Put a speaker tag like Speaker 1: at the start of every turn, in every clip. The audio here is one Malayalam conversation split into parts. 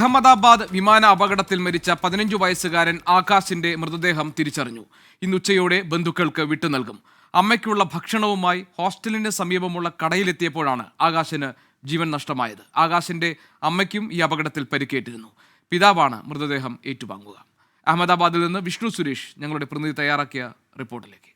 Speaker 1: അഹമ്മദാബാദ് വിമാന അപകടത്തിൽ മരിച്ച 15 വയസ്സുകാരൻ ആകാശിന്റെ മൃതദേഹം തിരിച്ചറിഞ്ഞു. ഇന്ന് ഉച്ചയോടെ ബന്ധുക്കൾക്ക് വിട്ടുനൽകും. അമ്മയ്ക്കുള്ള ഭക്ഷണവുമായി ഹോസ്റ്റലിന് സമീപമുള്ള കടയിലെത്തിയപ്പോഴാണ് ആകാശിന് ജീവൻ നഷ്ടമായത്. ആകാശിന്റെ അമ്മയ്ക്കും ഈ അപകടത്തിൽ പരിക്കേറ്റിരുന്നു. പിതാവാണ് മൃതദേഹം ഏറ്റുവാങ്ങുക. അഹമ്മദാബാദിൽ നിന്ന് വിഷ്ണു സുരേഷ് ഞങ്ങളുടെ പ്രതിനിധി തയ്യാറാക്കിയ റിപ്പോർട്ടിലേക്ക്.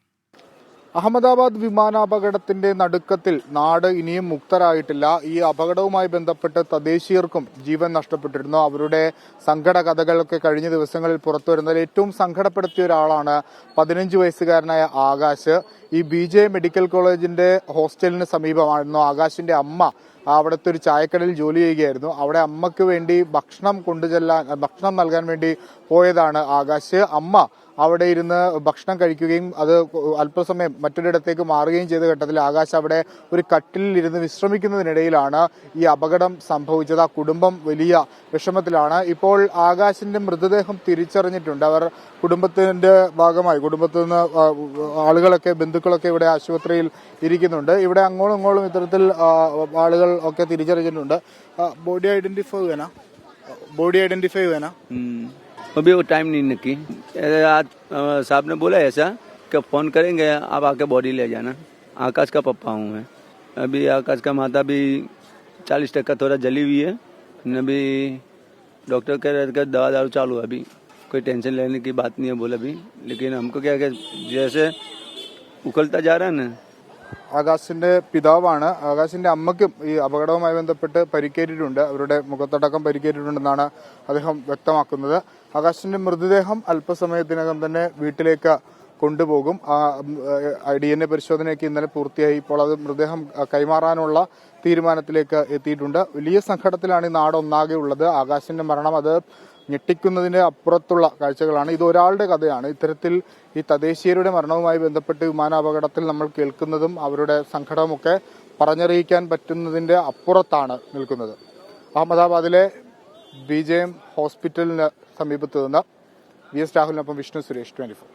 Speaker 2: അഹമ്മദാബാദ് വിമാനാപകടത്തിന്റെ നടുക്കത്തിൽ നാട് ഇനിയും മുക്തരായിട്ടില്ല. ഈ അപകടവുമായി ബന്ധപ്പെട്ട് തദ്ദേശീയർക്കും ജീവൻ നഷ്ടപ്പെട്ടിരുന്നു. അവരുടെ സങ്കട കഥകളൊക്കെ കഴിഞ്ഞ ദിവസങ്ങളിൽ പുറത്തുവരുന്നതിൽ ഏറ്റവും സങ്കടപ്പെടുത്തിയ ഒരാളാണ് 15 വയസ്സുകാരനായ ആകാശ്. ഈ BJ മെഡിക്കൽ കോളേജിന്റെ ഹോസ്റ്റലിന് സമീപമായിരുന്നു ആകാശിന്റെ അമ്മ. അവിടുത്തെ ഒരു ചായക്കടയിൽ ജോലി ചെയ്യുകയായിരുന്നു. അവിടെ അമ്മയ്ക്ക് വേണ്ടി ഭക്ഷണം നൽകാൻ വേണ്ടി പോയതാണ് ആകാശ്. അമ്മ അവിടെ ഇരുന്ന് ഭക്ഷണം കഴിക്കുകയും അത് അല്പസമയം മറ്റൊരിടത്തേക്ക് മാറുകയും ചെയ്ത ഘട്ടത്തിൽ ആകാശ് അവിടെ ഒരു കട്ടിലിൽ ഇരുന്ന് വിശ്രമിക്കുന്നതിനിടയിലാണ് ഈ അപകടം സംഭവിച്ചത്. ആ കുടുംബം വലിയ വിഷമത്തിലാണ്. ഇപ്പോൾ ആകാശിന്റെ മൃതദേഹം തിരിച്ചറിഞ്ഞിട്ടുണ്ട്. അവർ കുടുംബത്തിന്റെ ഭാഗമായി കുടുംബത്തിൽ നിന്ന് ആളുകളൊക്കെ ബന്ധുക്കളൊക്കെ ഇവിടെ ആശുപത്രിയിൽ ഇരിക്കുന്നുണ്ട്. ഇവിടെ അങ്ങോളം ഇങ്ങോളം ഇത്തരത്തിൽ ആളുകൾ ഒക്കെ തിരിച്ചറിഞ്ഞിട്ടുണ്ട്. ബോഡി ഐഡന്റിഫൈ हुआ ना?
Speaker 3: अभी वो टाइम नहीं निकी। आज साहब ने बोला ऐसा कि फोन करेंगे, आप आके बॉडी ले जाना। आकाश का पप्पा हूँ मैं। अभी आकाश का माता भी 40% थोड़ा जली हुई है। अभी डॉक्टर कह रहे थे दवा दारू चालू है, अभी कोई टेंशन लेने की बात नहीं है बोला अभी। लेकिन हमको क्या जैसे उखलता जा रहा है ना।
Speaker 2: ആകാശിന്റെ പിതാവാണ്. ആകാശിന്റെ അമ്മയ്ക്കും ഈ അപകടവുമായി ബന്ധപ്പെട്ട് പരിക്കേറ്റിട്ടുണ്ട്. അവരുടെ മുഖത്തടക്കം പരിക്കേറ്റിട്ടുണ്ടെന്നാണ് അദ്ദേഹം വ്യക്തമാക്കുന്നത്. ആകാശിന്റെ മൃതദേഹം അല്പസമയത്തിനകം തന്നെ വീട്ടിലേക്ക് കൊണ്ടുപോകും. DNA പരിശോധനയൊക്കെ ഇന്നലെ പൂർത്തിയായി. ഇപ്പോൾ അത് മൃതദേഹം കൈമാറാനുള്ള തീരുമാനത്തിലേക്ക് എത്തിയിട്ടുണ്ട്. വലിയ സങ്കടത്തിലാണ് ഈ നാടൊന്നാകെ ഉള്ളത്. ആകാശിന്റെ മരണം അത് ഞെട്ടിക്കുന്നതിന്റെ അപ്പുറത്തുള്ള കാഴ്ചകളാണ്. ഇത് ഒരാളുടെ കഥയാണ്. ഇത്തരത്തിൽ ഈ തദ്ദേശീയരുടെ മരണവുമായി ബന്ധപ്പെട്ട് വിമാനാപകടത്തിൽ നമ്മൾ കേൾക്കുന്നതും അവരുടെ സങ്കടമൊക്കെ പറഞ്ഞറിയിക്കാൻ പറ്റുന്നതിന്റെ അപ്പുറത്താണ് നിൽക്കുന്നത്. അഹമ്മദാബാദിലെ BJ ഹോസ്പിറ്റലിന് സമീപത്ത് നിന്ന് VS രാഹുലിനൊപ്പം വിഷ്ണു സുരേഷ്, 24.